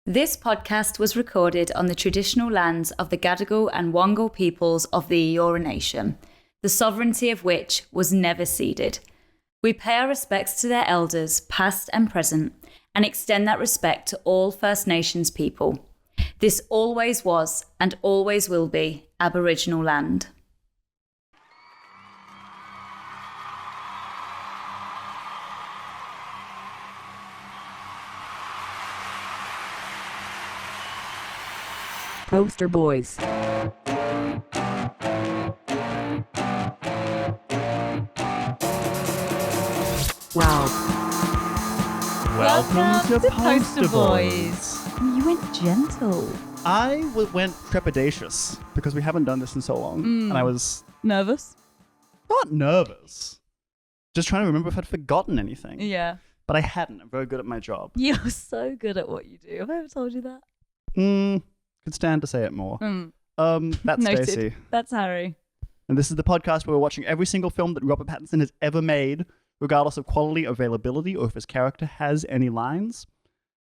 This podcast was recorded on the traditional lands of the Gadigal and Wangal peoples of the Eora Nation, the sovereignty of which was never ceded. We pay our respects to their elders, past and present, and extend that respect to all First Nations people. This always was and always will be Aboriginal land. Poster Boys. Wow. Welcome to Poster Boys. You went gentle. I went trepidatious because we haven't done this in so long. And I was Nervous? not nervous. Just trying to remember if I'd forgotten anything. Yeah. But I hadn't. I'm very good at my job. You're so good at what you do. Have I ever told you that? Could stand to say it more. That's Noted. Stacey. That's Harry. And this is the podcast where we're watching every single film that Robert Pattinson has ever made, regardless of quality, availability, or if his character has any lines.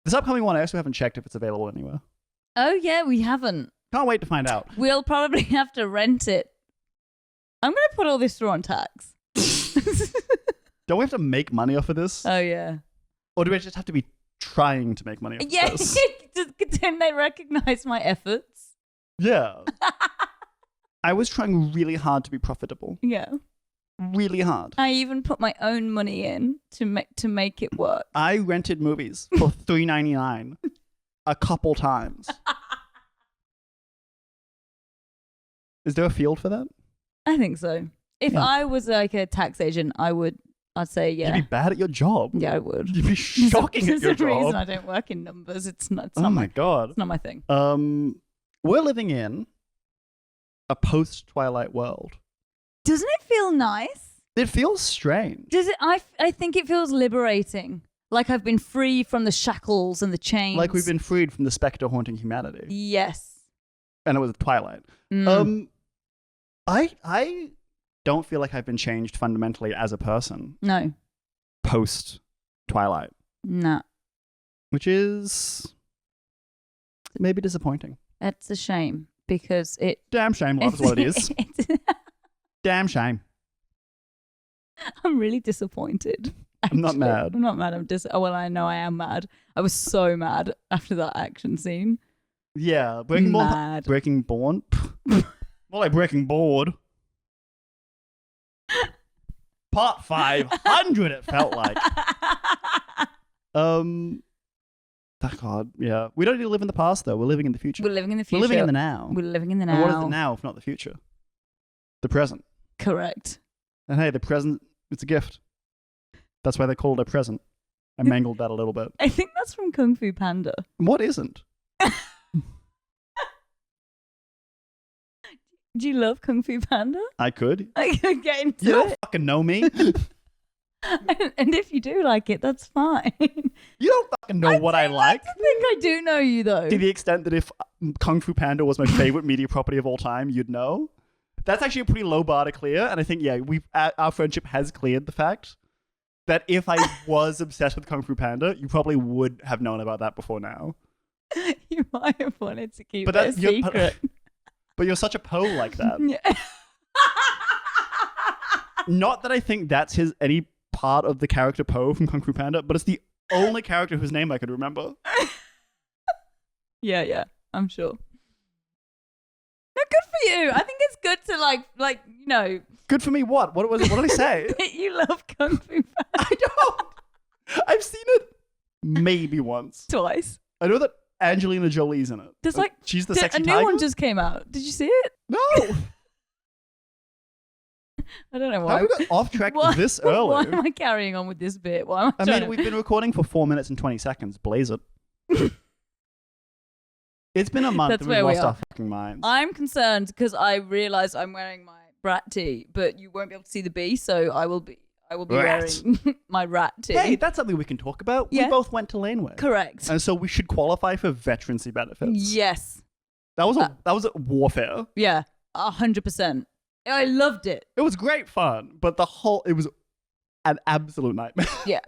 This upcoming one, I also haven't checked if it's available anywhere. Oh, yeah, we haven't. Can't wait to find out. We'll probably have to rent it. I'm going to put all this through on tax. Don't we have to make money off of this? Oh, yeah. Or do we just have to be trying to make money off of this? Didn't they recognize my efforts? Yeah. I was trying really hard to be profitable. Yeah. Really hard. I even put my own money in to make it work. I rented movies for $3.99 a couple times. Is there a field for that? I think so. If Yeah. I was like a tax agent, I'd say yeah. You'd be bad at your job. Yeah, I would. You'd be shocking at your There's a reason job. I don't work in numbers. It's not Oh my god. It's not my thing. We're living in a post-Twilight world. Doesn't it feel nice? It feels strange. Does it? I think it feels liberating. Like I've been free from the shackles and the chains. Like we've been freed from the spectre haunting humanity. Yes. And it was Twilight. I don't feel like I've been changed fundamentally as a person No. post Twilight, No. which is maybe disappointing. That's a shame because it. Damn shame, love is what it is. Damn shame. I'm really disappointed. I'm not actually. mad. I'm not mad. Well, I know I am mad. I was so mad after that action scene. Yeah, Breaking Mad. Born. More like Breaking Bored. Part 500 it felt like. Oh God, yeah. We don't need to live in the past though. We're living in the future. We're living in the future. We're living in the now. We're living in the now. And what is the now if not the future? The present. Correct. And hey, the present, it's a gift. That's why they call it a present. I mangled that a little bit. I think that's from Kung Fu Panda. What isn't? Do you love Kung Fu Panda? I could. I could get into You don't it. fucking know me. And if you do like it, that's fine. You don't fucking know what I like. I think I do know you, though. To the extent that if Kung Fu Panda was my favorite media property of all time, you'd know. That's actually a pretty low bar to clear. And I think, yeah, our friendship has cleared the fact that if I was obsessed with Kung Fu Panda, you probably would have known about that before now. You might have wanted to keep But it a that's you're- secret. But you're such a Poe like that. Yeah. Not that I think that's any part of the character Poe from Kung Fu Panda, but it's the only character whose name I could remember. Yeah, I'm sure. No, good for you. I think it's good to like you know. Good for me. What? What did I say? that you love Kung Fu Panda I don't. I've seen it maybe once. twice. I know that Angelina Jolie's in it. There's like she's the a sexy new tiger. one just came out. Did you see it? No. I don't know How why. have we got off track this early? Why am I carrying on with this bit? Why am I? I trying mean, we've been recording for 4 minutes and 20 seconds. Blaze it. It's been a month That's and we've where we lost are. our fucking minds. I'm concerned because I realise I'm wearing my brat tee, but you won't be able to see the B, so I will be Rat. wearing my rat tee. Hey, that's something we can talk about. Yeah. We both went to Laneway. Correct. And so we should qualify for veterancy benefits. Yes. That was a warfare. Yeah. 100%. I loved it. It was great fun, but it was an absolute nightmare. Yeah.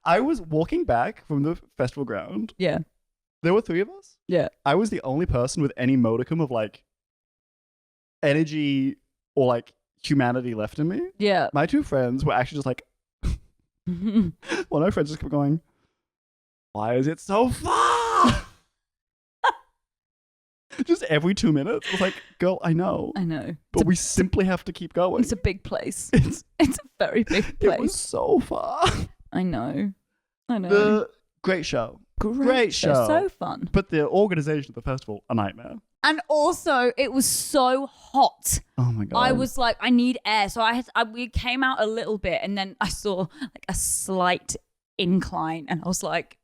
I was walking back from the festival ground. Yeah. There were 3 of us. Yeah. I was the only person with any modicum of like energy or like humanity left in me. Yeah. My 2 friends were actually just like, one of my friends just kept going, why is it so far? Just every 2 minutes. I was like, girl, I know. But we simply have to keep going. It's a big place. It's a very big place. It was so far. I know. Great show. Great show. So fun. But the organization of the festival, a nightmare. And also, it was so hot. Oh my God. I was like, I need air. So we came out a little bit and then I saw like a slight incline and I was like,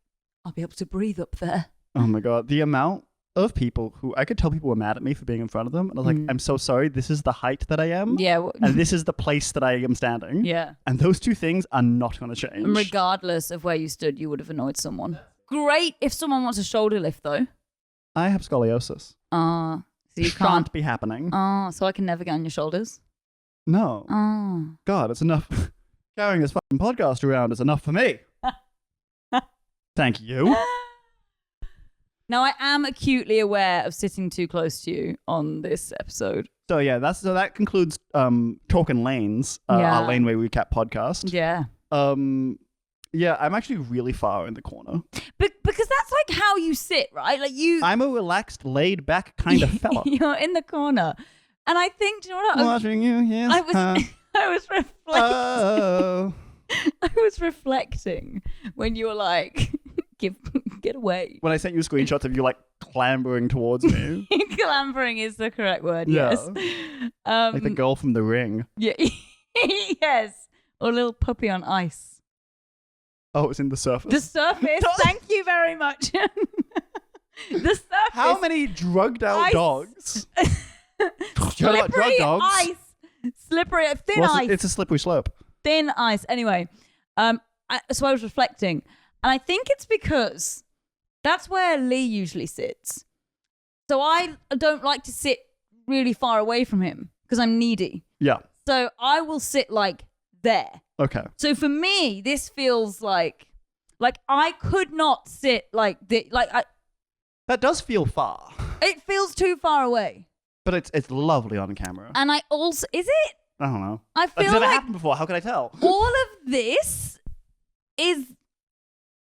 I'll be able to breathe up there. Oh my God. The amount of people who I could tell people were mad at me for being in front of them. And I was like, I'm so sorry. This is the height that I am. Yeah. And this is the place that I am standing. Yeah. And those 2 things are not going to change. And regardless of where you stood, you would have annoyed someone. Great if someone wants a shoulder lift though. I have scoliosis. So you can't be happening. So I can never get on your shoulders? No. God, it's enough. Carrying this fucking podcast around is enough for me. Thank you. Now, I am acutely aware of sitting too close to you on this episode. So yeah, that concludes Talking Lanes, our Laneway recap podcast. Yeah. Yeah, I'm actually really far in the corner. Because that's like how you sit, right? Like I'm a relaxed, laid back kind of fella. You're in the corner. And I think, do you know what? Watching you, yes. I was reflecting. Oh. I was reflecting when you were like, get away. When I sent you screenshots of you like clambering towards me. Clambering is the correct word, Yeah. yes. Like the girl from The Ring. Yeah. Yes. Or a little puppy on ice. Oh, it's in The Surface. The Surface. Thank you very much. The Surface. How many drugged out dogs? Slippery ice. Slippery, thin ice. It's a slippery slope. Thin ice. Anyway, so I was reflecting, and I think it's because that's where Lee usually sits. So I don't like to sit really far away from him because I'm needy. Yeah. So I will sit like there. Okay. So for me, this feels like I could not sit like this. That does feel far. It feels too far away. But it's lovely on camera. And I also, is it? I don't know. I feel it's never like happened before. How could I tell? all of this is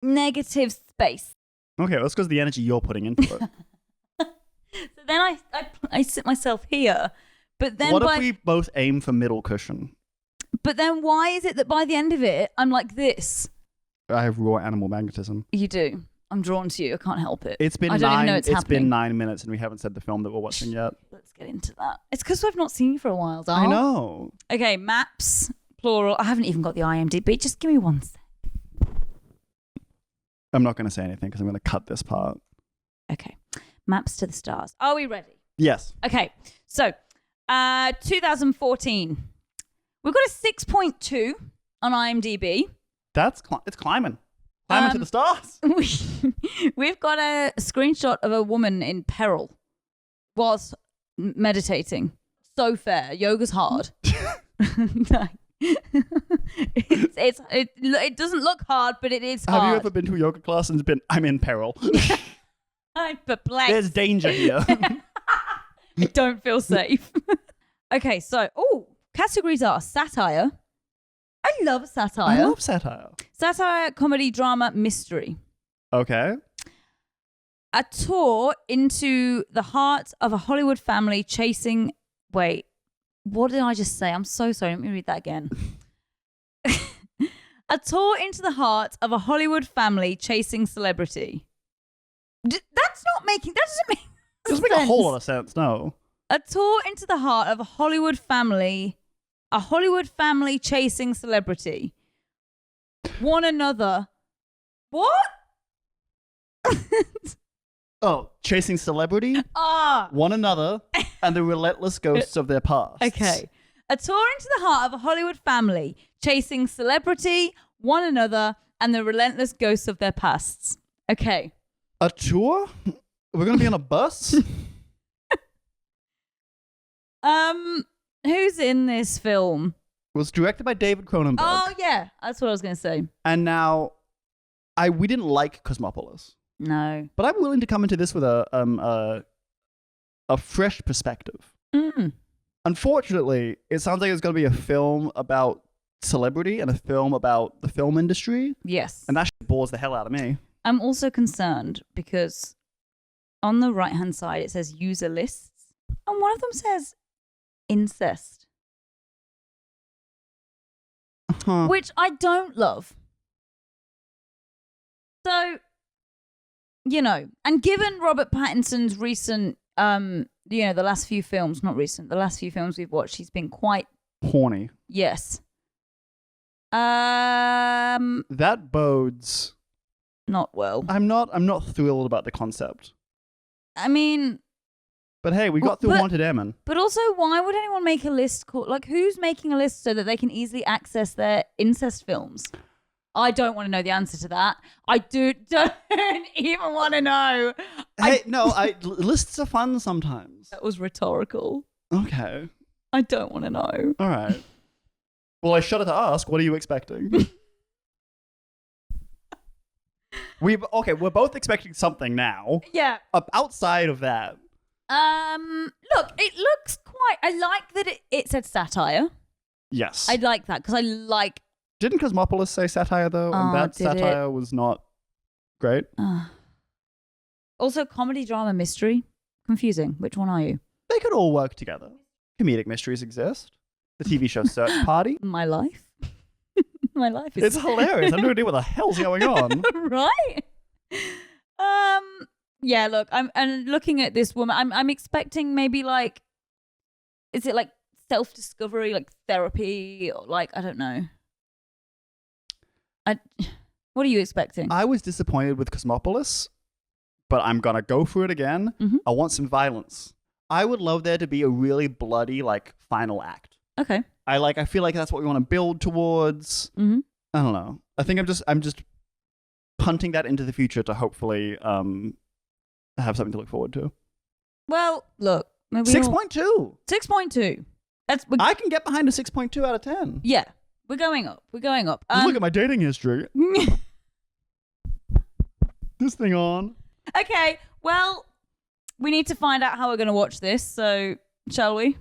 negative space. Okay, well, that's because the energy you're putting into it. So then I sit myself here, but then what if we both aim for middle cushion? But then why is it that by the end of it I'm like this? I have raw animal magnetism. You do. I'm drawn to you. I can't help it. It's been I don't even know it's happening. been 9 minutes and we haven't said the film that we're watching yet. Let's get into that. It's because I've not seen you for a while, Dal. I know. Okay, maps, plural. I haven't even got the IMDb. Just give me one sec. I'm not going to say anything because I'm going to cut this part. Okay. Maps to the stars. Are we ready? Yes. Okay. So, 2014. We've got a 6.2 on IMDb. It's climbing. Climbing to the stars. We've got a screenshot of a woman in peril whilst meditating. So fair. Yoga's hard. No. It doesn't look hard, but it is hard. Have you ever been to a yoga class and been, I'm in peril? I'm perplexed. There's danger here. I don't feel safe. Okay, so, categories are satire. I love satire. I love satire. Satire, comedy, drama, mystery. Okay. A tour into the heart of a Hollywood family chasing... Wait, what did I just say? I'm so sorry. Let me read that again. A tour into the heart of a Hollywood family chasing celebrity. That doesn't make a whole lot of sense, no. A tour into the heart of a Hollywood family chasing celebrity. One another. What? Chasing celebrity? One another and the relentless ghosts of their past. Okay. A tour into the heart of a Hollywood family chasing celebrity, one another, and the relentless ghosts of their pasts. Okay. A tour? We're going to be on a bus? Who's in this film? was directed by David Cronenberg. Oh, yeah. That's what I was going to say. And now, we didn't like Cosmopolis. No. But I'm willing to come into this with a fresh perspective. Mm. Unfortunately, it sounds like it's going to be a film about celebrity and a film about the film industry. Yes. And that shit bores the hell out of me. I'm also concerned because on the right-hand side, it says user lists. And one of them says incest, which I don't love. So, you know, and given Robert Pattinson's recent, the last few films, not recent, the last few films we've watched, he's been quite horny. Yes. That bodes not well. I'm not thrilled about the concept. I mean, but hey, we got through Wanted Emin. But also, why would anyone make a list called, like, who's making a list so that they can easily access their incest films? I don't want to know the answer to that. I don't even want to know. Hey, lists are fun sometimes. That was rhetorical. Okay. I don't want to know. All right. Well, I shudder to ask, what are you expecting? We're both expecting something now. Yeah. Outside of that. Look, it looks quite, I like that it said satire. Yes. I like that because I like. Didn't Cosmopolis say satire though? And that satire was not great. Also, comedy, drama, mystery. Confusing. Which one are you? They could all work together. Comedic mysteries exist. The TV show Search Party. My life. My life is. It's hilarious. I'm doing what the hell's going on. Right. Yeah. Look, I'm looking at this woman. I'm expecting maybe like, is it like self-discovery, like therapy, or like I don't know. What are you expecting? I was disappointed with Cosmopolis, but I'm gonna go for it again. Mm-hmm. I want some violence. I would love there to be a really bloody like final act. Okay. I feel like that's what we want to build towards. Mm-hmm. I don't know. I think I'm just punting that into the future to hopefully have something to look forward to. Well, look, 6.2. 6.2. I can get behind a 6.2 out of 10. Yeah, we're going up. We're going up. Look at my dating history. This thing on. Okay, well, we need to find out how we're going to watch this. So, shall we?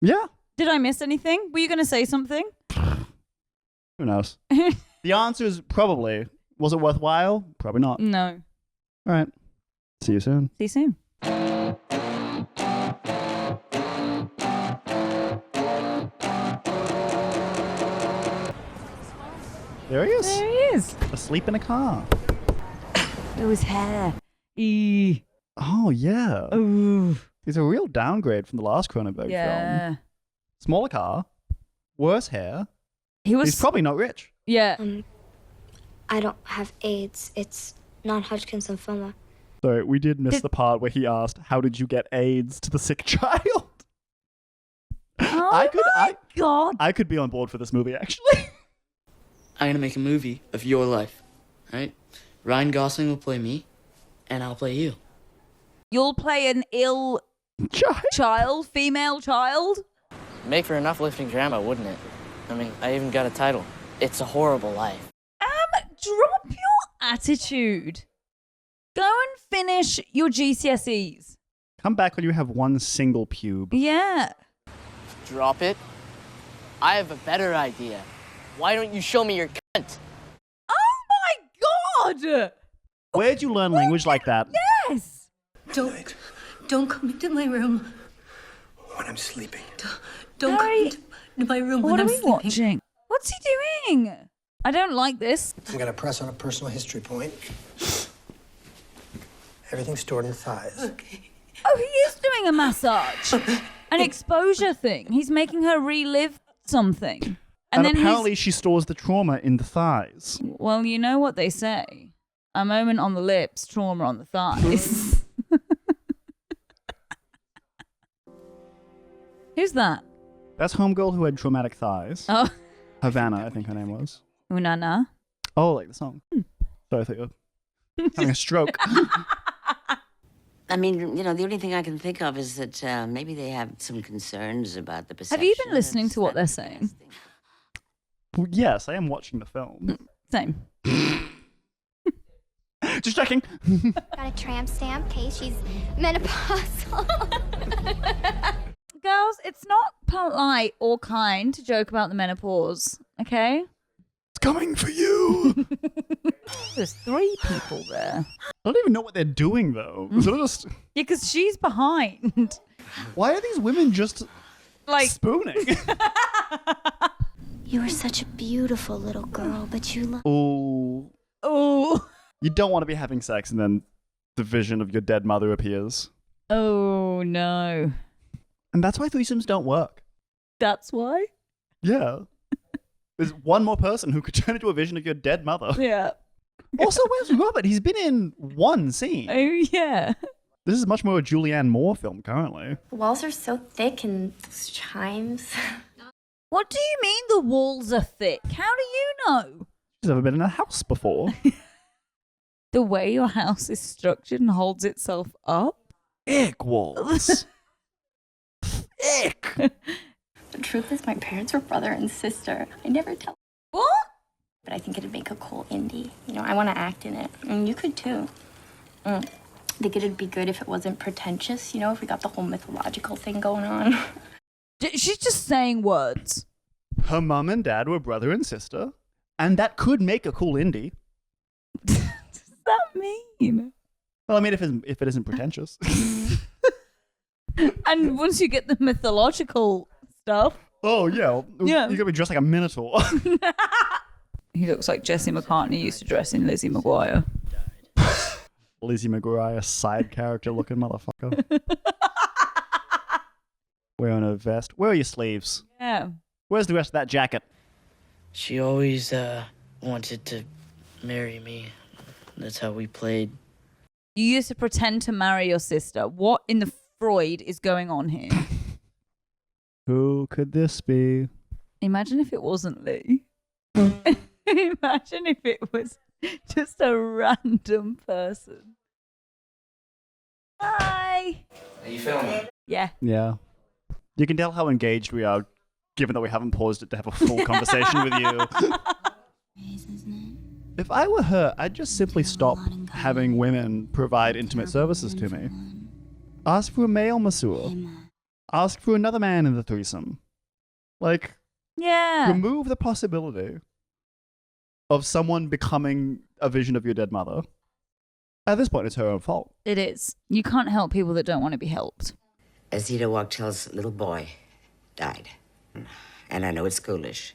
Yeah. Did I miss anything? Were you going to say something? Who knows? The answer is probably. Was it worthwhile? Probably not. No. All right. See you soon. See you soon. There he is. There he is. Asleep in a car. Oh, his hair. Eee. Oh, yeah. Ooh. He's a real downgrade from the last Cronenberg film. Smaller car. Worse hair. He's probably not rich. Yeah. I don't have AIDS. It's non-Hodgkin's lymphoma. So we did miss the part where he asked, "How did you get AIDS to the sick child?" Oh my God. I could be on board for this movie, actually. I'm gonna make a movie of your life, right? Ryan Gosling will play me, and I'll play you. You'll play an ill child, female child? Make for an uplifting drama, wouldn't it? I mean, I even got a title. It's a Horrible Life. Drop your attitude. Go and finish your GCSEs. Come back when you have one single pube. Yeah. Drop it? I have a better idea. Why don't you show me your cunt? Oh my God! Where'd you learn language like that? Yes! Don't come into my room. When I'm sleeping. Don't come into my room when I'm sleeping. What are we watching? What's he doing? I don't like this. I'm gonna press on a personal history point. Everything's stored in the thighs. Okay. Oh, he is doing a massage. An exposure thing. He's making her relive something. And then apparently she stores the trauma in the thighs. Well, you know what they say. A moment on the lips, trauma on the thighs. Who's that? That's homegirl who had traumatic thighs. Oh. Havana, I think her name was. Unana. Oh, like the song. Sorry, I thought you were having a stroke. I mean, the only thing I can think of is that maybe they have some concerns about the perception. Have you been listening to what they're saying? Well, yes, I am watching the film. Same. Just checking. Got a tramp stamp. Hey, she's menopausal. Girls, it's not polite or kind to joke about the menopause, okay? It's coming for you. There's 3 people there. I don't even know what they're doing, though. Is it just... Yeah, because she's behind. Why are these women just Like, spooning? You were such a beautiful little girl, but you look. Oh. oh, You don't want to be having sex and then the vision of your dead mother appears. oh no. And that's why threesomes don't work. That's why? Yeah. There's one more person who could turn into a vision of your dead mother. Yeah. Also, where's Robert? He's been in one scene. Oh, yeah. This is much more a Julianne Moore film currently. The walls are so thick and those chimes. What do you mean the walls are thick? How do you know? She's never been in a house before. The way your house is structured and holds itself up? Ick walls. Ick. The truth is, my parents were brother and sister. I never tell. What? But I think it'd make a cool indie. You know, I want to act in it. And you could too. I think it'd be good if it wasn't pretentious, you know, if we got the whole mythological thing going on. She's just saying words. Her mum and dad were brother and sister, and that could make a cool indie. What does that mean? Well, I mean, if it isn't pretentious. And once you get the mythological stuff. Oh, yeah. Yeah. You gotta be dressed like a minotaur. He looks like Jesse McCartney used to dress in Lizzie McGuire. Lizzie McGuire, side character looking motherfucker. Wearing a vest. Where are your sleeves? Yeah. Where's the rest of that jacket? She always wanted to marry me. That's how we played. You used to pretend to marry your sister. What in the Freud is going on here? Who could this be? Imagine if it wasn't Lee. Imagine if it was just a random person. Hi. Are you filming? Yeah. Yeah. You can tell how engaged we are, given that we haven't paused it to have a full conversation with you. If I were her, I'd just simply stop having women provide intimate services to me. Ask for a male masseur. Ask for another man in the threesome. Like, Yeah. remove the possibility of someone becoming a vision of your dead mother. At this point, it's her own fault. It is. You can't help people that don't want to be helped. Azita Wachtel's little boy died. And I know it's ghoulish,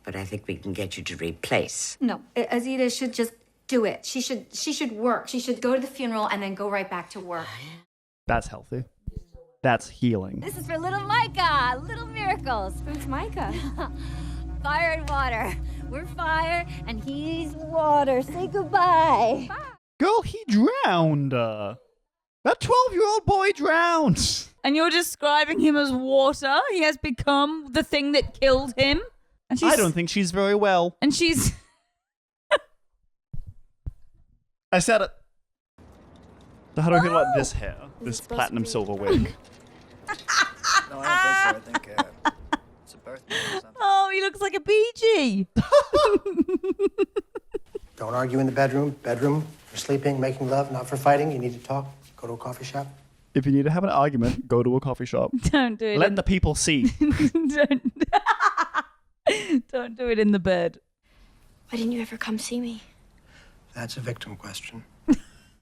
but I think we can get you to replace. No, Azita should just do it. She should work. She should go to the funeral and then go right back to work. That's healthy. That's healing. This is for little Micah, little miracles. Who's Micah? Fire and water. We're fire and he's water. Say goodbye. Girl, he drowned. That 12-year-old boy drowned. And you're describing him as water? He has become the thing that killed him? And I don't think she's very well. And she's... I said it. So how do I feel about this hair? This platinum silver wig? No, I don't think so. I think it's a birthday or something. Oh, he looks like a BG. Don't argue in the bedroom. Bedroom for sleeping, making love, not for fighting. You need to talk. Go to a coffee shop. If you need to have an argument, go to a coffee shop. Don't do it. Let the people see. Don't do it in the bed. Why didn't you ever come see me? That's a victim question.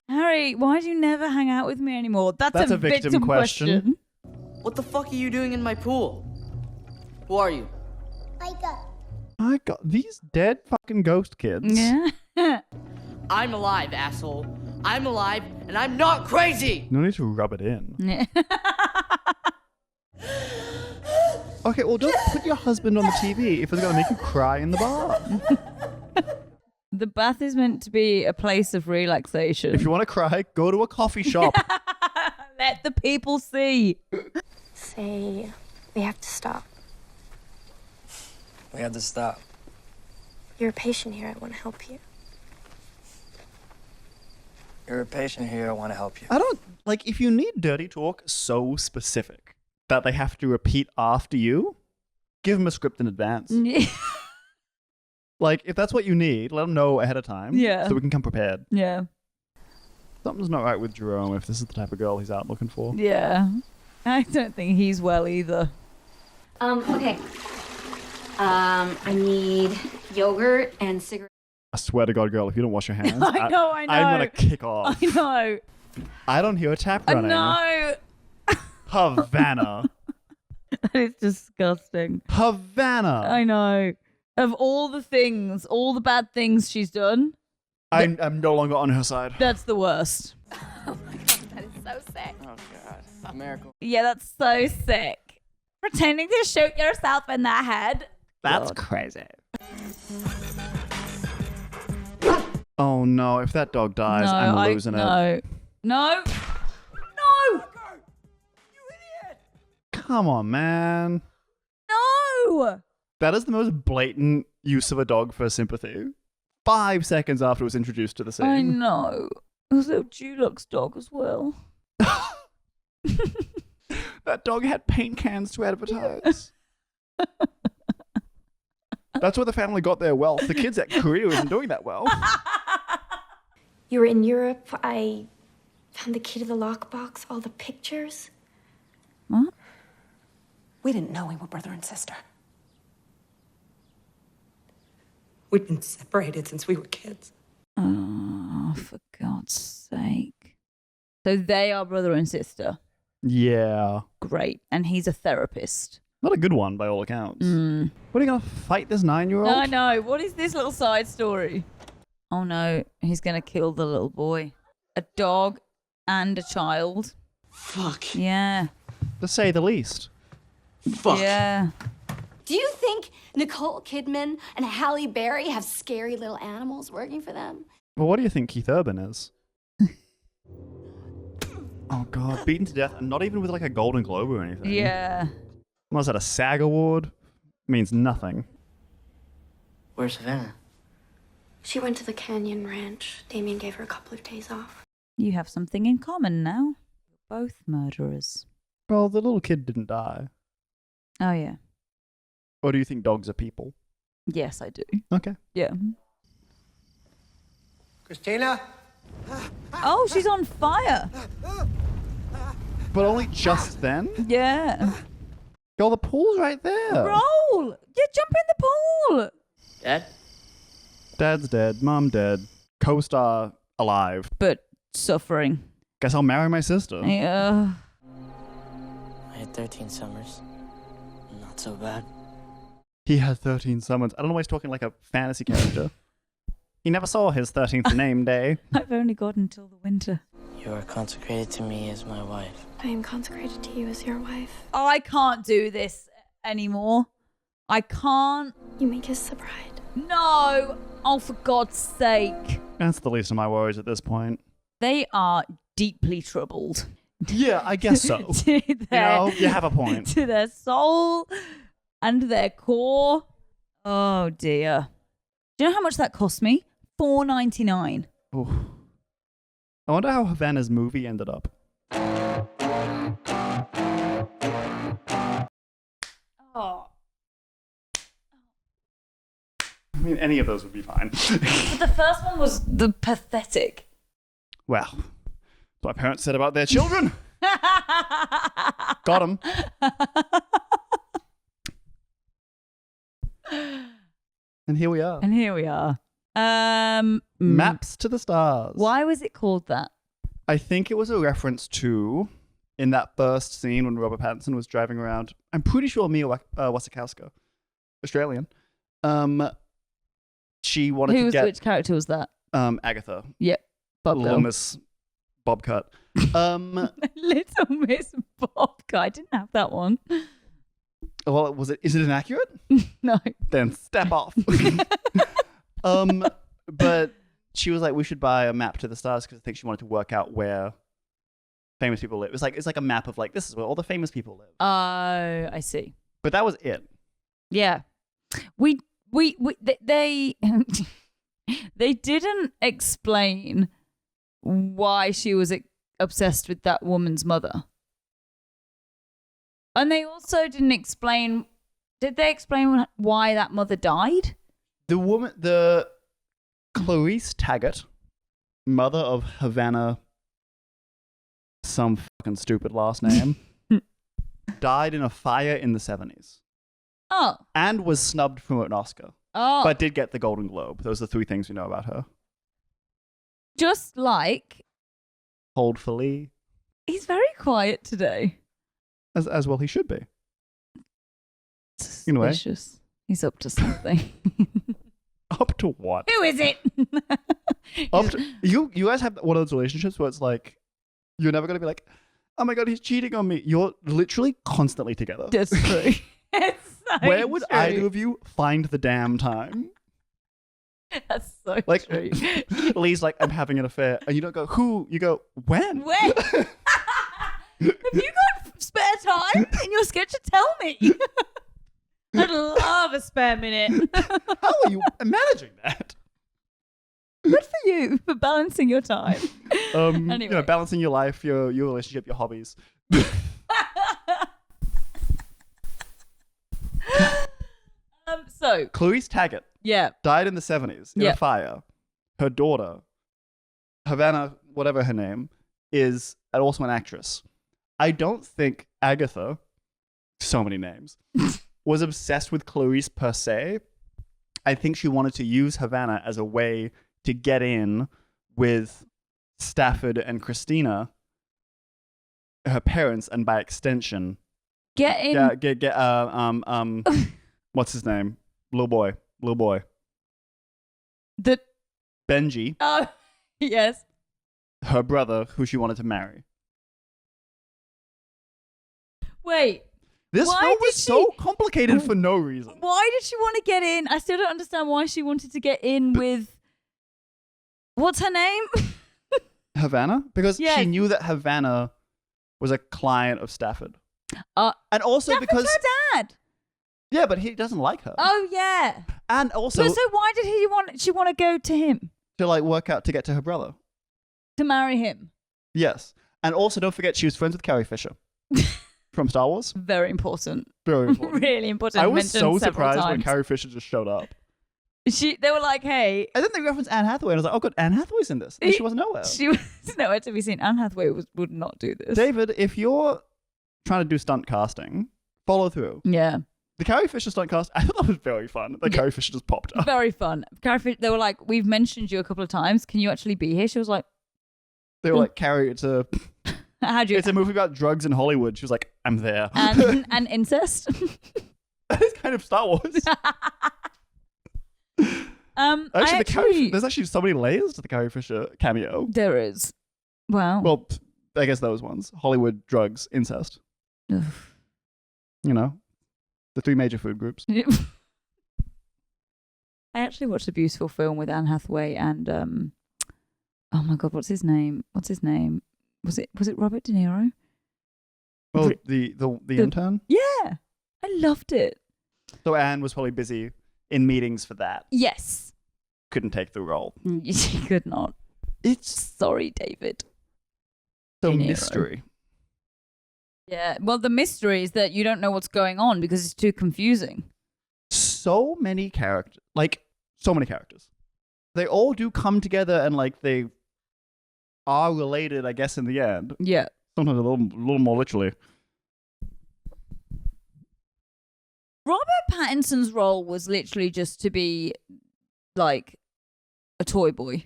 Harry, why do you never hang out with me anymore? That's a victim question. What the fuck are you doing in my pool? Who are you? My God, these dead fucking ghost kids. Yeah. I'm alive, asshole. I'm alive, and I'm not crazy! No need to rub it in. Yeah. Okay, well, don't put your husband on the TV if it's going to make you cry in the bath. The bath is meant to be a place of relaxation. If you want to cry, go to a coffee shop. Let the people see. Say, we have to stop. We have to stop. You're a patient here. I want to help you. You're a patient here. I want to help you. I don't, like, if you need dirty talk so specific that they have to repeat after you, give them a script in advance. Like, if that's what you need, let them know ahead of time. Yeah. So we can come prepared. Yeah. Something's not right with Jerome if this is the type of girl he's out looking for. Yeah. I don't think he's well either. Okay. I need yogurt and cigarettes. I swear to God, girl, if you don't wash your hands, I know. I'm going to kick off. I know. I don't hear a tap running. No. Havana. That is disgusting. Havana. I know. Of all the things, all the bad things she's done, I'm no longer on her side. that's the worst. Oh my god, that is so sick. Oh god, a miracle. Yeah, that's so sick. Pretending to shoot yourself in the head. That's crazy. Oh no, if that dog dies, No, I'm losing it. No. No. No. Come on, man. No. That is the most blatant use of a dog for sympathy. 5 seconds after it was introduced to the scene. I know. It was a Dulux dog as well. That dog had paint cans to advertise. That's where the family got their wealth. The kids at Korea isn't doing that well. You were in Europe. I found the key to the lockbox, all the pictures. What? We didn't know we were brother and sister. We'd been separated since we were kids. Oh, for God's sake. So they are brother and sister. Yeah. Great. And he's a therapist. Not a good one by all accounts. What are you going to fight this 9-year-old? I know. What is this little side story? Oh no, he's going to kill the little boy. A dog and a child. Fuck. Yeah. To say the least. Fuck. Yeah. Do you think Nicole Kidman and Halle Berry have scary little animals working for them? Well, what do you think Keith Urban is? Oh God, beaten to death, and not even with like a Golden Globe or anything. Yeah. Was that a SAG award? Means nothing. Where's Savannah? She went to the Canyon Ranch. Damien gave her a couple of days off. You have something in common now. You're both murderers. Well, the little kid didn't die. Oh yeah. Or do you think dogs are people? Yes, I do. Okay. Yeah. Christina? Oh, she's on fire. But only just then? Yeah. Girl, the pool's right there. Roll! Yeah, jump in the pool. Dad? Dad's dead. Mom dead. Co-star alive. But suffering. Guess I'll marry my sister. Yeah. I had 13 summers. Not so bad. He had 13 summons. I don't know why he's talking like a fantasy character. He never saw his 13th name day. I've only got until the winter. You are consecrated to me as my wife. I am consecrated to you as your wife. I can't do this anymore. I can't. You may kiss the bride. No. Oh, for God's sake. That's the least of my worries at this point. They are deeply troubled. Yeah, I guess so. To their, you have a point. To their soul and their core. Oh, dear. Do you know how much that cost me? $4.99. Oof. I wonder how Havana's movie ended up. Oh. I mean, any of those would be fine. But the first one was the pathetic. Well, what my parents said about their children. Got them. And here we are. And here we are. Maps to the Stars. Why was it called that? I think it was a reference to, in that first scene when Robert Pattinson was driving around, I'm pretty sure Mia Wasikowska, Australian, she wanted to get... Which character was that? Agatha. Yep. Bob Little Miss Bobcut. Little Miss Bobcat. I didn't have that one. Well, is it inaccurate? No. Then step off. But she was like, we should buy a map to the stars because I think she wanted to work out where famous people live. It's like a map of like, this is where all the famous people live. Oh, I see. But that was it. Yeah. They they didn't explain why she was obsessed with that woman's mother. And they also didn't explain... Did they explain why that mother died? The Clarice Taggart, mother of Havana, some fucking stupid last name, died in a fire in the 70s. Oh. And was snubbed from an Oscar. Oh. But did get the Golden Globe. Those are the 3 things we know about her. Just like... Hold for Lee. He's very quiet today. As well he should be. In a way. Suspicious. He's up to something. Up to what? Who is it? You guys have one of those relationships where it's like, you're never going to be like, oh my God, he's cheating on me. You're literally constantly together. That's true. It's so Where would true. either of you find the damn time? That's so like, true. Lee's like, I'm having an affair. And you don't go, who? You go, when? When? Have you got spare time in your schedule? Tell me. I'd love a spare minute. How are you managing that? Good for you for balancing your time. Anyway. You know, balancing your life, your relationship, your hobbies. So Clarice Taggart, died in the 70s in a fire. Her daughter, Havana, whatever her name, is also an actress. I don't think Agatha, so many names, was obsessed with Clarice per se. I think she wanted to use Havana as a way to get in with Stafford and Christina, her parents, and by extension, get in. What's his name? Little boy. The Benji. Oh, yes. Her brother, who she wanted to marry. Wait. This film was so complicated for no reason. Why did she want to get in? I still don't understand why she wanted to get in with... What's her name? Havana? Because she knew that Havana was a client of Stafford. And also Stafford's because... her dad. Yeah, but he doesn't like her. Oh, yeah. And also... So why did she want to go to him? To like work out to get to her brother. To marry him. Yes. And also don't forget she was friends with Carrie Fisher. From Star Wars. Very important. Very important. Really important. I was so surprised times. when Carrie Fisher just showed up. They were like, hey. And then they referenced Anne Hathaway. And I was like, oh, good, Anne Hathaway's in this. And she wasn't nowhere. She was nowhere to be seen. Anne Hathaway would not do this. David, if you're trying to do stunt casting, follow through. Yeah. The Carrie Fisher stunt cast, I thought that was very fun. The Carrie Fisher just popped up. Very fun. Carrie Fisher, they were like, we've mentioned you a couple of times. Can you actually be here? She was like... They were like, Carrie, it's a movie about drugs in Hollywood. She was like, I'm there. And incest. That is kind of Star Wars. There's actually so many layers to the Carrie Fisher cameo. There is. Wow. Well, I guess those ones. Hollywood, drugs, incest. Ugh. You know, the 3 major food groups. I actually watched a beautiful film with Anne Hathaway and oh my God, what's his name? Was it Robert De Niro? Oh, the intern? Yeah. I loved it. So Anne was probably busy in meetings for that. Yes. Couldn't take the role. She could not. Sorry, David. So De Niro. mystery. Yeah. Well, the mystery is that you don't know what's going on because it's too confusing. So many characters. They all do come together and like they are related, I guess, in the end. Yeah. Sometimes a little more literally. Robert Pattinson's role was literally just to be like a toy boy.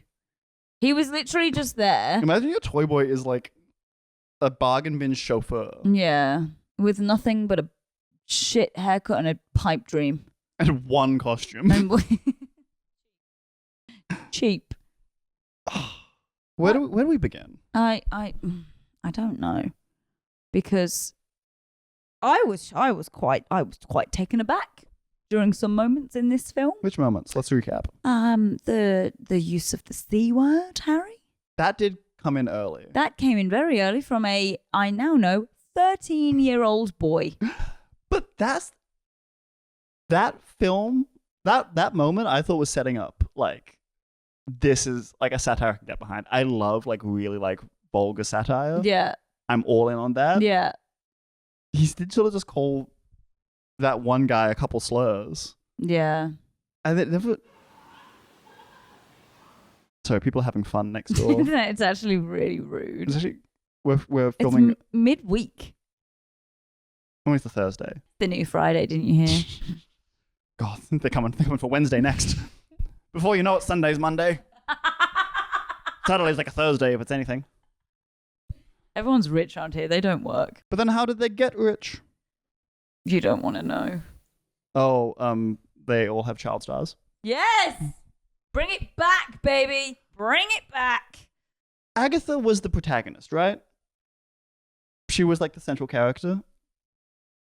He was literally just there. Imagine your toy boy is like a bargain bin chauffeur. Yeah. With nothing but a shit haircut and a pipe dream. And one costume. Cheap. Where do we begin? I don't know. Because I was quite taken aback during some moments in this film. Which moments? Let's recap. The use of the C word, Harry. That did come in early. That came in very early from I now know 13-year-old boy. But that film, that moment I thought was setting up like this is like a satire I can get behind. I love like really like vulgar satire. Yeah. I'm all in on that. Yeah. He did sort of just call that one guy a couple slurs. Yeah. And it never Sorry, people are having fun next door. It's actually really rude. It's actually, we're filming. It's midweek. When is the Thursday? The new Friday, didn't you hear? God, they're coming for Wednesday next. Before you know it, Sunday's Monday. Saturday's like a Thursday if it's anything. Everyone's rich around here. They don't work. But then how did they get rich? You don't want to know. Oh, they all have child stars. Yes! Bring it back, baby. Bring it back. Agatha was the protagonist, right? She was like the central character.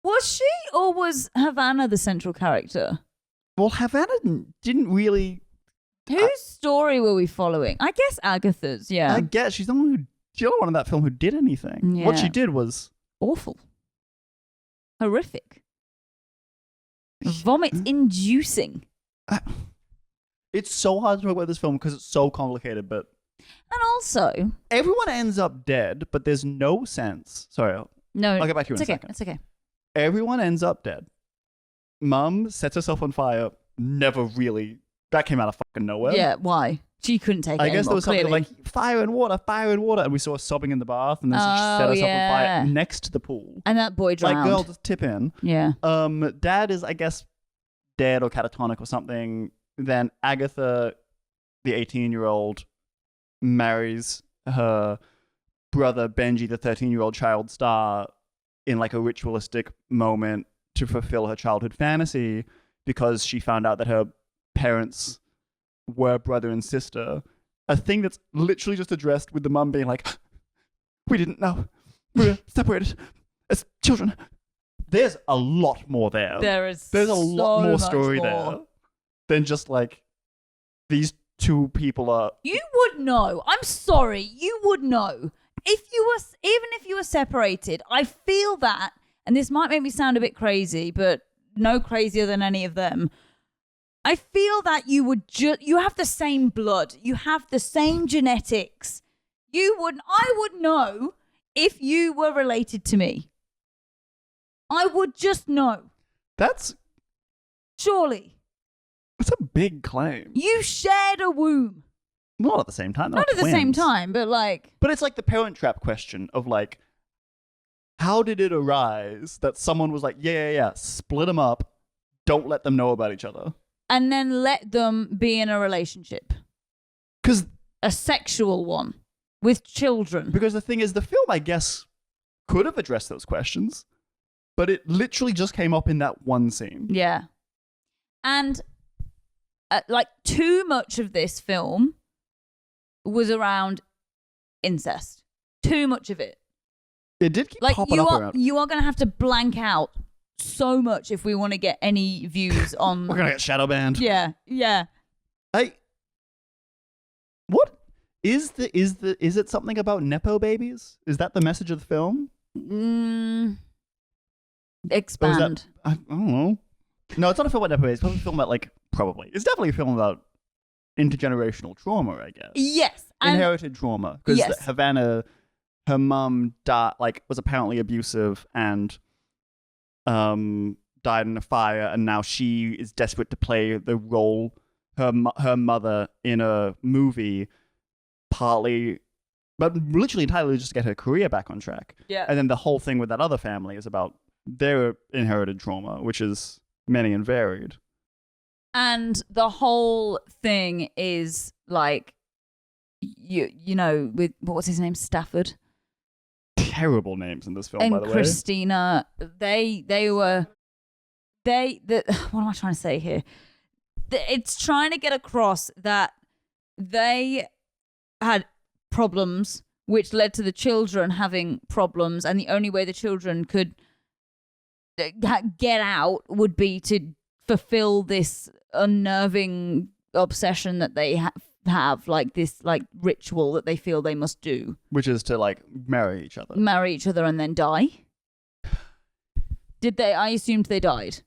Was she, or was Havana the central character? Well, Havana didn't really... Whose story were we following? I guess Agatha's, yeah. I guess she's the only one in that film who did anything. Yeah. What she did was... awful. Horrific. Vomit-inducing. It's so hard to talk about this film because it's so complicated, but... And also... everyone ends up dead, but there's no sense... Sorry, No, I'll get back to you in a second. It's okay. Everyone ends up dead. Mum sets herself on fire. Never really... That came out of fucking nowhere. Yeah, why? She couldn't take it I guess there was something clearly. like fire and water, and we saw her sobbing in the bath, and then she set herself on fire next to the pool. And that boy drowned. Like, girl, just tip in. Yeah. Dad is, I guess, dead or catatonic or something. Then Agatha, the 18-year-old, marries her brother Benji, the 13-year-old child star, in like a ritualistic moment to fulfill her childhood fantasy because she found out that her parents were brother and sister. A thing that's literally just addressed with the mum being like, we didn't know. We were separated as children. There's a lot more there. There's a lot more much story more. there than just like these two people are... You would know. I'm sorry. You would know. Even if you were separated, I feel that, and this might make me sound a bit crazy, but no crazier than any of them. I feel that you have the same blood. You have the same genetics. I would know if you were related to me. I would just know. Surely. That's a big claim. You shared a womb. Not at the same time. Not at the same time, but like... But it's like the Parent Trap question of like, how did it arise that someone was like, yeah, split them up, don't let them know about each other? And then let them be in a relationship. Because... a sexual one. With children. Because the thing is, the film, I guess, could have addressed those questions, but it literally just came up in that one scene. Yeah. And like too much of this film was around incest. Too much of it. It did keep like popping up around. You are going to have to blank out so much if we want to get any views on... We're going to get shadow banned. Yeah. What? Is it something about Nepo babies? Is that the message of the film? Expand. I don't know. No, it's not a film about Nepo babies. It's a film about, like, probably. It's definitely a film about intergenerational trauma, I guess. Yes. Inherited trauma. Because yes. Havana, her mum was apparently abusive and died in a fire, and now she is desperate to play the role, her mother, in a movie, partly, but literally entirely just to get her career back on track. Yeah. And then the whole thing with that other family is about their inherited trauma, which is many and varied. And the whole thing is like, you know, with what was his name, Stafford. Terrible names in this film, and by the way. Christina, what am I trying to say here? It's trying to get across that they had problems, which led to the children having problems, and the only way the children could get out would be to fulfill this unnerving obsession that they have, like this like ritual that they feel they must do, which is to like marry each other and then die. Did they? I assumed they died.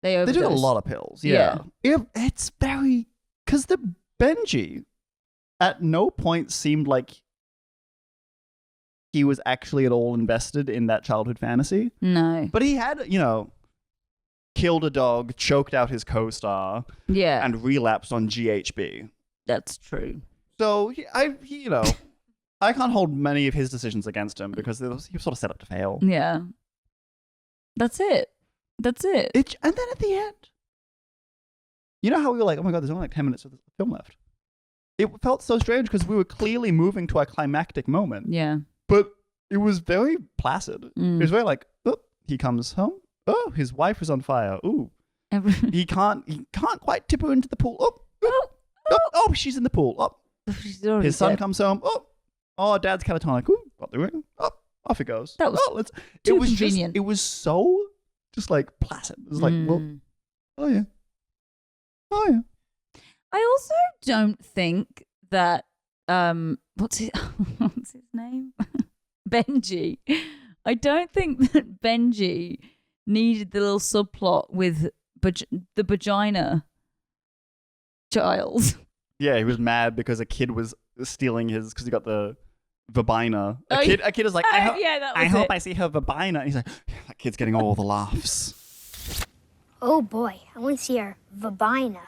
They took a lot of pills. Yeah. It's very, because the Benji at no point seemed like he was actually at all invested in that childhood fantasy. No. But he had, killed a dog, choked out his co-star, yeah, and relapsed on GHB. That's true. So I can't hold many of his decisions against him because he was sort of set up to fail. Yeah. That's it. And then at the end, you know how we were like, oh my God, there's only like 10 minutes of the film left. It felt so strange because we were clearly moving to our climactic moment. Yeah. But it was very placid. It was very like, oh, he comes home. Oh, his wife is on fire. Ooh. He can't quite tip her into the pool. Oh, she's in the pool. Oh. His son comes home. Oh, dad's catatonic. Ooh, got the ring. Oh, off it goes. That was it was convenient. It was so just like placid. It was like, well, oh yeah. I also don't think that what's his name? Benji. I don't think that Benji needed the little subplot with the vagina child. Yeah, he was mad because a kid was stealing his because he got the vagina. A kid is like, I hope I see her vagina. He's like, that kid's getting all the laughs. Oh boy, I want to see her vagina.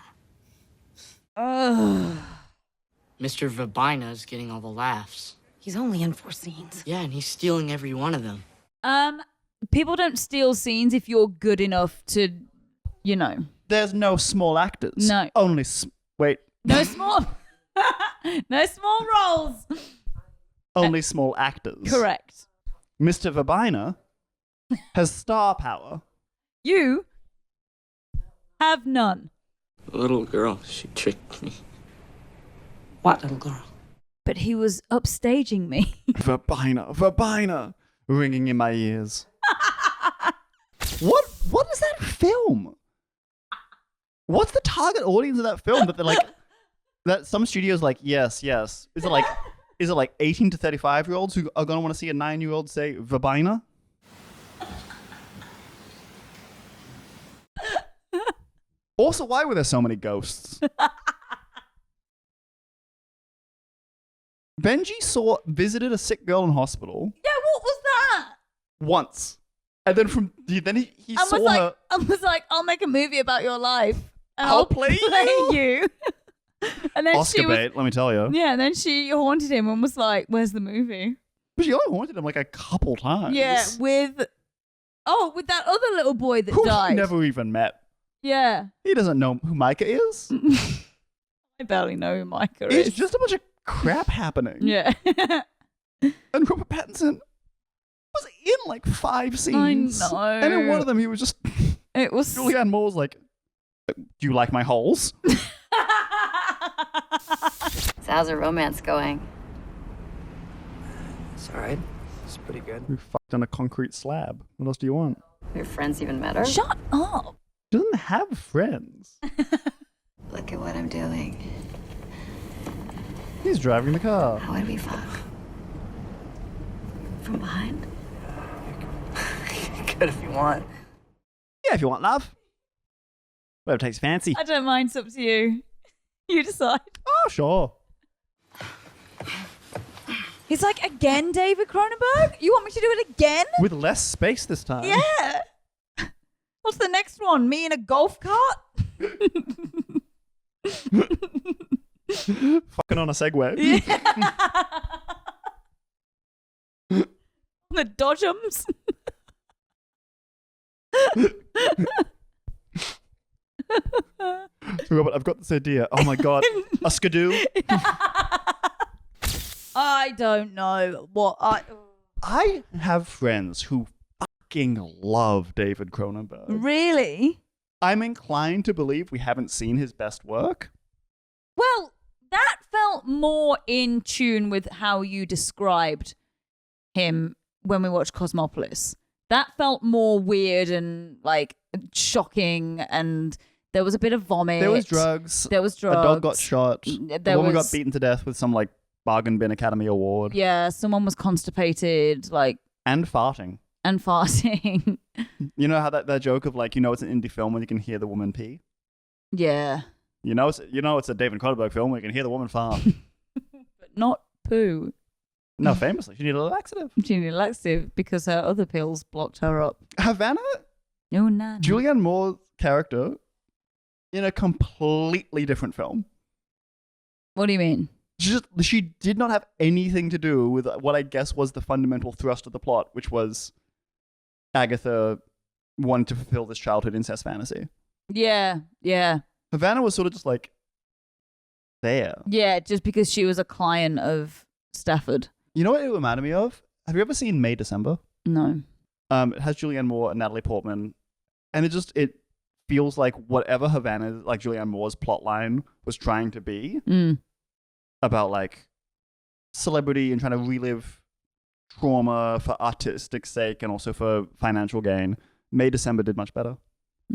Mr. Vabina is getting all the laughs. He's only in 4 scenes. Yeah, and he's stealing every one of them. People don't steal scenes if you're good enough to, There's no small actors. No. Only wait. No small roles. Only small actors. Correct. Mr. Vabina has star power. You have none. The little girl, she tricked me. What little girl? But he was upstaging me. Vabina, ringing in my ears. What is that film? What's the target audience of that film that they're like? That some studios like yes. Is it like 18 to 35-year-olds who are gonna want to see a 9-year-old say vagina? Also, why were there so many ghosts? Benji visited a sick girl in hospital. Yeah, what was that? Once, and then he saw her. I was like, I'll make a movie about your life. And I'll play you. And then Oscar bait, let me tell you. Yeah, and then she haunted him and was like, "Where's the movie?" But she only haunted him like a couple times. Yeah, with that other little boy that who died. He never even met. Yeah, he doesn't know who Micah is. I barely know who Micah is. It's just a bunch of crap happening. Yeah. And Robert Pattinson was in like 5 scenes. I know. And in one of them, he was just. It was. Julianne Moore was like, "Do you like my holes?" So how's the romance going? It's alright. It's pretty good. We fucked on a concrete slab. What else do you want? Your friends even met her? Shut up. She doesn't have friends. Look at what I'm doing. He's driving the car. How would we fuck? From behind? Good if you want. Yeah, if you want love. Whatever takes fancy. I don't mind. It's up to you. You decide. Oh, sure. He's like, again, David Cronenberg? You want me to do it again? With less space this time. Yeah. What's the next one? Me in a golf cart? Fucking on a Segway. Yeah. The Dodgems. Robert, I've got this idea. Oh my god. A skidoo. I don't know what I have friends who fucking love David Cronenberg. Really? I'm inclined to believe we haven't seen his best work. Well, that felt more in tune with how you described him when we watched Cosmopolis. That felt more weird and like shocking, and there was a bit of vomit. There was drugs. A dog got shot. A woman got was- beaten to death with some like bargain bin Academy Award. Yeah, someone was constipated, like, And farting. and farting. You know how that joke of like, it's an indie film when you can hear the woman pee? Yeah, It's a David Cronenberg film where you can hear the woman fart. but not poo. No, famously, she needed a laxative. She needed laxative because her other pills blocked her up. Havana, No, no. Julianne Moore's character in a completely different film. What do you mean? She did not have anything to do with what I guess was the fundamental thrust of the plot, which was Agatha wanting to fulfill this childhood incest fantasy. Yeah, yeah. Havana was sort of just like there. Yeah, just because she was a client of Stafford. You know what it reminded me of? Have you ever seen May December? No. It has Julianne Moore and Natalie Portman, and it feels like whatever Havana, like Julianne Moore's plotline was trying to be about like celebrity and trying to relive trauma for artistic sake and also for financial gain. May December did much better.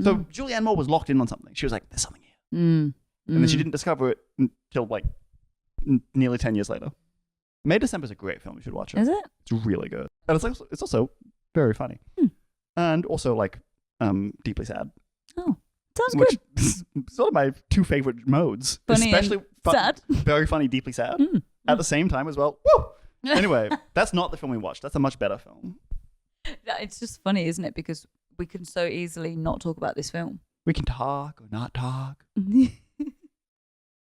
So Julianne Moore was locked in on something. She was like, "There's something here," and then she didn't discover it until like nearly 10 years later. May December is a great film. You should watch it. Is it? It's really good, and it's also very funny, and also like deeply sad. Oh, sounds Which good. is sort of my two favorite modes, Funny especially and sad. very funny, deeply sad at the same time as well. Woo! Anyway, that's not the film we watched. That's a much better film. It's just funny, isn't it? Because we can so easily not talk about this film. We can talk or not talk.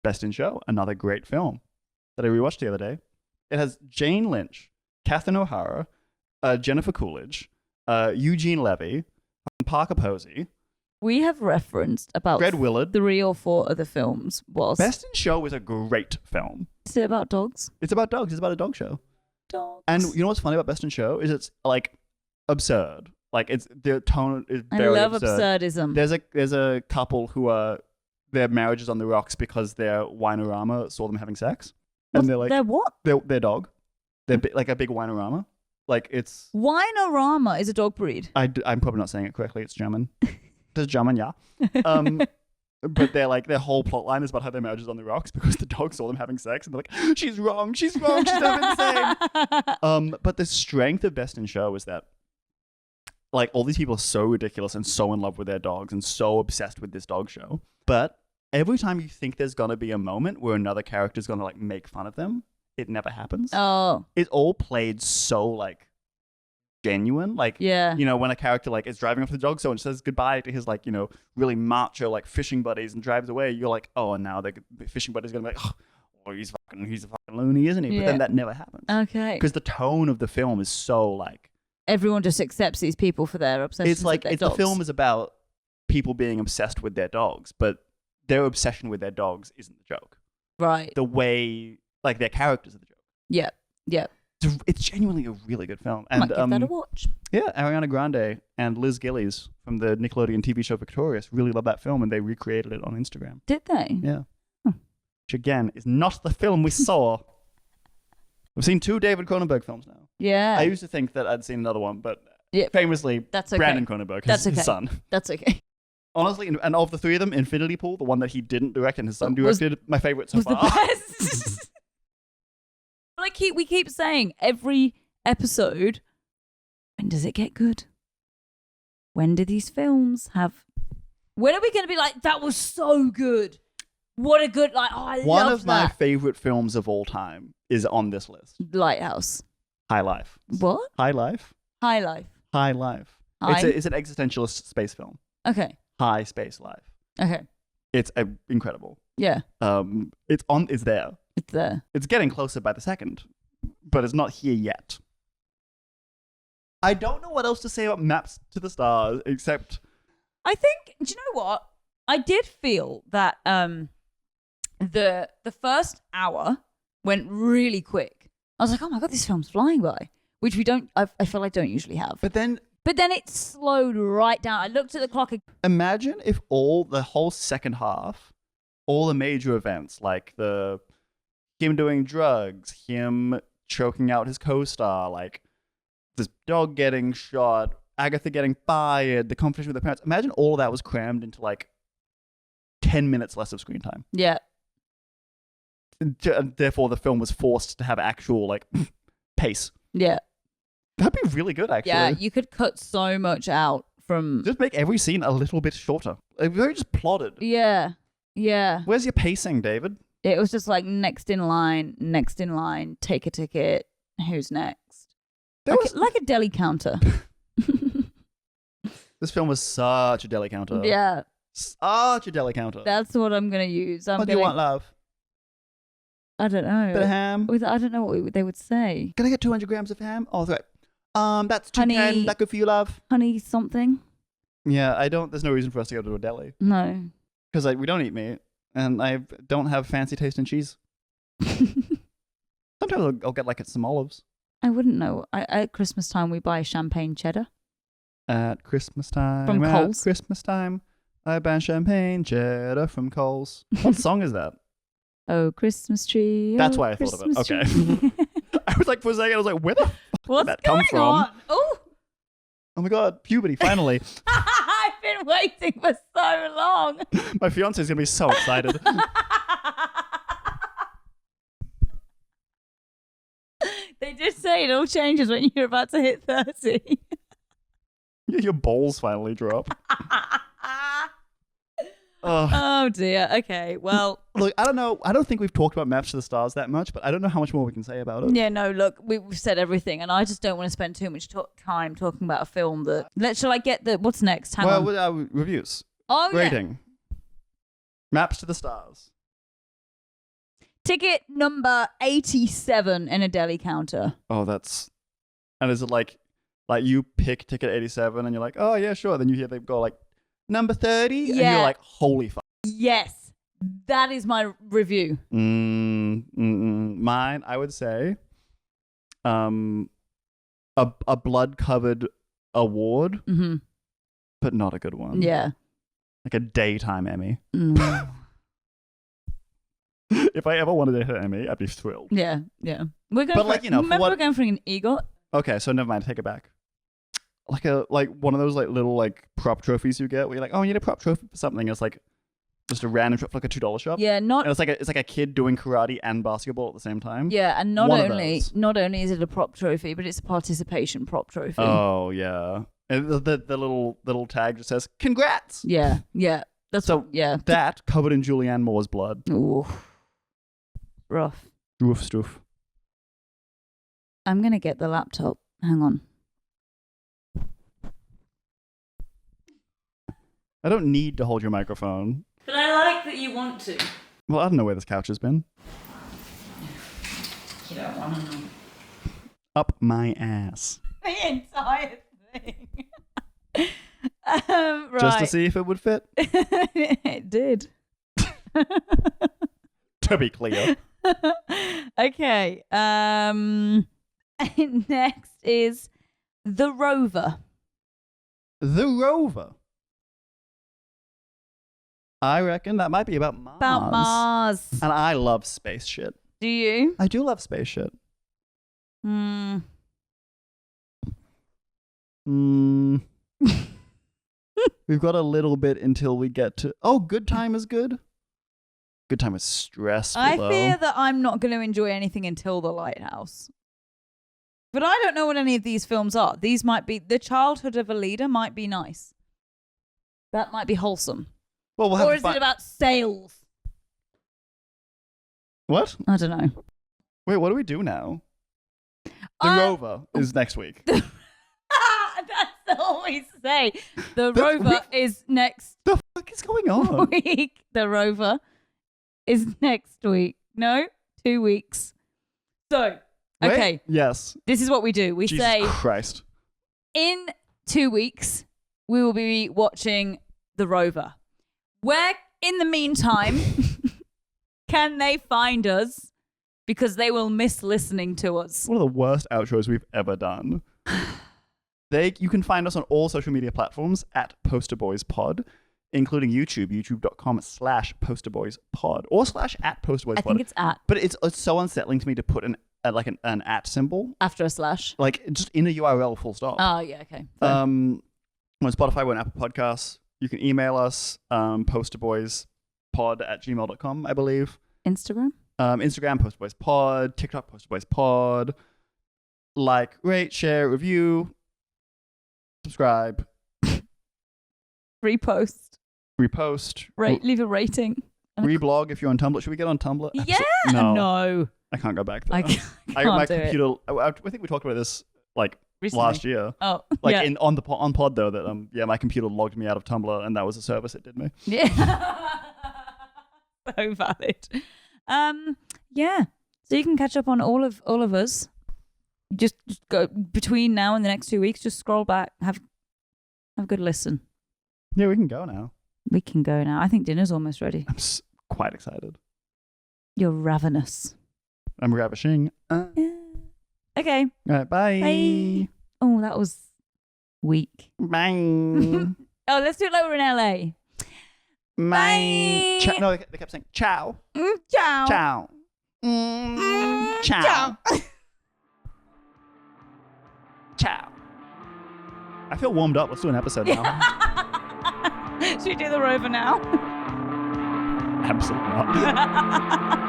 Best in Show, another great film that I rewatched the other day. It has Jane Lynch, Catherine O'Hara, Jennifer Coolidge, Eugene Levy, Parker Posey. We have referenced about Fred Willard. 3 or 4 other films. Best in Show is a great film. Is it about dogs? It's about dogs. It's about a dog show. Dogs. And you know what's funny about Best in Show is it's like absurd. Like it's the tone is very I love absurd. absurdism. There's a couple who are their marriage is on the rocks because their winorama saw them having sex, and they're like their what? Their dog. They're like a big winorama. Like it's Winorama is a dog breed. I'm probably not saying it correctly. It's German. It's German, yeah. But they're like their whole plot line is about how their marriage is on the rocks because the dog saw them having sex, and they're like, she's wrong, she's wrong, she's never insane. But the strength of Best in Show is that like all these people are so ridiculous and so in love with their dogs and so obsessed with this dog show. But every time you think there's gonna be a moment where another character's gonna like make fun of them, it never happens. Oh. It's all played so like genuine. Like, yeah. You know, when a character like is driving off the dog show and says goodbye to his like, you know, really macho like fishing buddies and drives away, you're like, oh, and now the fishing buddy's gonna be like, oh, he's a fucking loony, isn't he? But then that never happens. Okay. Because the tone of the film is so like everyone just accepts these people for their obsession. It's like with their the film is about people being obsessed with their dogs, but their obsession with their dogs isn't the joke. Right. The way like their characters are the joke. Yeah. Yeah. It's genuinely a really good film. I might give that a watch. Yeah, Ariana Grande and Liz Gillies from the Nickelodeon TV show Victorious really love that film, and they recreated it on Instagram. Did they? Yeah. Which again is not the film we saw. We've seen 2 David Cronenberg films now. Yeah. I used to think that I'd seen another one, but yeah. famously, that's okay. Brandon Cronenberg, his son. That's okay. Honestly, and of the 3 of them, Infinity Pool, the one that he didn't direct and his son directed, my favorite so far. The best. We keep saying every episode, when does it get good? When do these films have? When are we going to be like, that was so good? What a good, like, oh, I love that. One of my favorite films of all time is on this list. Lighthouse. High Life. What? High Life. High Life. High Life. It's an existentialist space film. Okay. High Space Life. Okay. It's incredible. Yeah. It's there. It's there. It's getting closer by the second, but it's not here yet. I don't know what else to say about Maps to the Stars, except I think, do you know what? I did feel that the first hour went really quick. I was like, oh my God, this film's flying by, which I feel I don't usually have. But then it slowed right down. I looked at the clock. Imagine if the whole second half, all the major events, like him doing drugs, him choking out his co-star, like this dog getting shot, Agatha getting fired, the confrontation with the parents. Imagine all of that was crammed into like 10 minutes less of screen time. Yeah. Therefore, the film was forced to have actual like pace. Yeah. That'd be really good, actually. Yeah, you could cut so much out from. Just make every scene a little bit shorter. Like, very just plotted. Yeah. Yeah. Where's your pacing, David? It was just like next in line, take a ticket, who's next? Like a deli counter. This film was such a deli counter. Yeah. Such a deli counter. That's what I'm going to use. What do you want, love? I don't know. Bit of ham. I don't know what they would say. Can I get 200 grams of ham? Oh, that's right. That's 210. That good for you, love? Honey something? Yeah, I don't. There's no reason for us to go to a deli. No. Because we don't eat meat, and I don't have fancy taste in cheese. Sometimes I'll get like some olives. I wouldn't know. At Christmas time, we buy champagne cheddar. At Christmas time. From Coles. Christmas time, I buy champagne cheddar from Coles. What song is that? Oh, Christmas tree. That's oh, why I thought of it. Christmas Okay. tree. I was like, for a second, I was like, where the fuck did that come from? On? Oh. Oh my god, puberty, finally. I've been waiting for so long. My fiance's going to be so excited. They did say it all changes when you're about to hit 30. Your balls finally drop. Oh dear. Okay, well. Look, I don't know. I don't think we've talked about Maps to the Stars that much, but I don't know how much more we can say about it. Yeah, no, look, we've said everything, and I just don't want to spend too much time talking about a film that... Shall I get the... What's next? Hang on. With our reviews. Oh, Rating. Yeah. Maps to the Stars. Ticket number 87 in a deli counter. Oh, that's... And is it like you pick ticket 87 and you're like, oh, yeah, sure. Then you hear they've got like number 30 and you're like, holy fuck. Yes. That is my review. Mine, I would say, a blood-covered award, but not a good one. Yeah. Like a daytime Emmy. Mm. If I ever wanted to hit an Emmy, I'd be thrilled. Yeah. We're going but like, remember we're going for an EGOT? Okay, so never mind, take it back. Like one of those like little like prop trophies you get where you're like, oh, you need a prop trophy for something. It's like just a random shop, like a $2 shop. Yeah, and it's like a kid doing karate and basketball at the same time. Yeah, and not only is it a prop trophy, but it's a participation prop trophy. Oh yeah, and the little tag just says congrats. Yeah. That's so that covered in Julianne Moore's blood. Ooh, rough. Roof stuff. I'm gonna get the laptop. Hang on. I don't need to hold your microphone. But I like that you want to. Well, I don't know where this couch has been. You don't want to know. Up my ass. The entire thing. Right. Just to see if it would fit. It did. To be clear. Okay. Next is The Rover. The Rover. I reckon that might be about Mars. About Mars. And I love space shit. Do you? I do love space shit. We've got a little bit until we get to... Oh, Good Time is good. Good Time is stressful, I though. fear that I'm not going to enjoy anything until The Lighthouse. But I don't know what any of these films are. These might be... The Childhood of a Leader might be nice. That might be wholesome. Well, we'll have or is it about sales? What? I don't know. Wait, what do we do now? The Rover is next week. That's all we say. The Rover is next The fuck is going on? week. The Rover is next week. No, 2 weeks. So, Wait, okay. yes. This is what we do. We Jesus say, Christ. in 2 weeks, we will be watching The Rover. Where, in the meantime, can they find us? Because they will miss listening to us. One of the worst outros we've ever done. You can find us on all social media platforms at posterboyspod, including YouTube, youtube.com/posterboyspod or /@posterboyspod. I think it's at. But it's so unsettling to me to put an at symbol. After a slash. Like, just in a URL, full stop. Oh, yeah, okay. On Spotify, we're on Apple Podcasts. You can email us, posterboyspod@gmail.com, I believe. Instagram? Instagram, posterboyspod. TikTok, posterboyspod. Like, rate, share, review, subscribe. Repost. Rate, leave a rating. Reblog if you're on Tumblr. Should we get on Tumblr? Yeah! No. I can't go back there. I can't my do computer. I think we talked about this like recently. Last year. Oh, like yeah. on pod though that my computer logged me out of Tumblr and that was a service it did me. Yeah. So valid. Yeah. So you can catch up on all of us. Just go between now and the next 2 weeks. Just scroll back. Have a good listen. Yeah, we can go now. We can go now. I think dinner's almost ready. I'm quite excited. You're ravenous. I'm ravishing. Yeah. Okay. All right, bye. Bye. Oh, that was weak. Bye. Oh, let's do it like we're in LA. Bye. No, they kept saying ciao. Ciao. Ciao. Ciao. Ciao. I feel warmed up. Let's do an episode now. Should we do the rover now? Absolutely not.